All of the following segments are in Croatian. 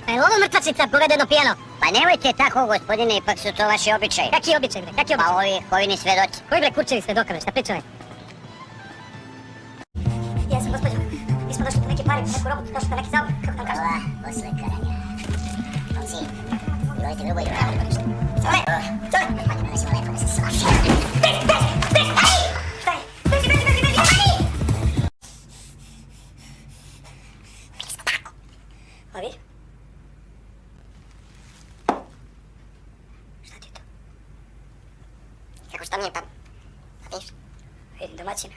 A je li ovo mrtvačnica povedeno pijeno? Pa nemojte tako, gospodine, ipak su to vaši običaji. Kaki običaj, bre, kaki običaj? Pa ovi kovini svedoci. Koji bre kurčevi svedoka, bre, šta pričaju? Jesam, gospođo. Mi smo došli po neke pare, po neku robu, došli po neki zavod, kako nam kažete? Ova, posle karanja. Momci, govorite grubo i bravo. Zove! Hajde, dolazimo lepo da se slaši. Šta je? Beži! A vi? Šta ti je to? Kako što mi je, pa... Pa ništa. Vidim domaćina.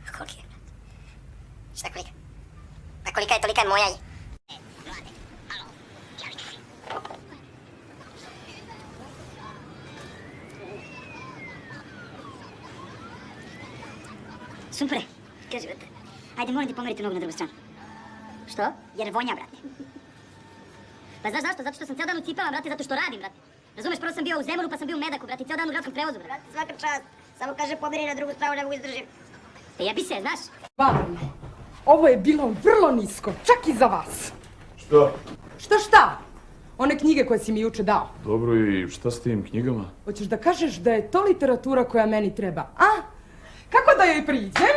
A koliki je, brat? Šta kolika? Pa kolika je, tolika je moja i... Sumpre, kaži, brate. Ajde, moram ti pomeriti nogu na drugu stranu. Što? Jer vonja, brate. Pa znaš zašto? Zato što sam cijel dan u cipelama, brate, zato što radim, brate. Razumeš, prvo sam bio u Zemunu, pa sam bio u Medaku, brate, cijel dan u gradskom prevozu, brate. Brate, svaka čast. Samo kaže pomeri na drugu stranu, ne mogu izdržim. Te jebi se, znaš? Varno, ovo je bilo vrlo nisko, čak i za vas. Šta? Šta? One knjige koje si mi juče dao. Dobro, i šta s tim knjigama? Hoćeš da kažeš da je to literatura koja meni treba, a? Kako da joj priđem?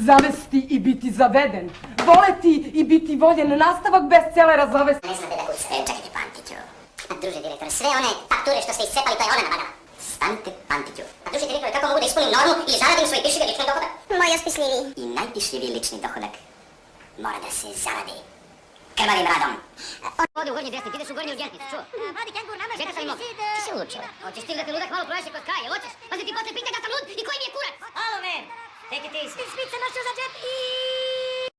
Zavesti i biti zaveden. Voleti i biti voljen. Nastavak bestselera zavesti. Ne znate da kuca. Čekajte, Pantiću. Druže direktore, sve one fakture što ste iscepali, to je ona nabadala. Stanite, Pantiću. Druže direktore, kako mogu da ispunim normu i zaradim svoj pišljivi lični dohodak? Moj ospisljivi. I najpišljiviji lični dohodak mora da se zaradi krvavim radom. Ode u gornji desni, ti ideš u gornji urgentnicu, čuo? Mladi kengur, namaš Čekaj, da mogu. Ti si lučila. Hoćeš ti da te ludak malo proješe kroz kraj, jel hoćeš? Pazi ti posle pita da sam lud i koji mi je kurac? Alo, man. Take it easy. Svice našao za džep i...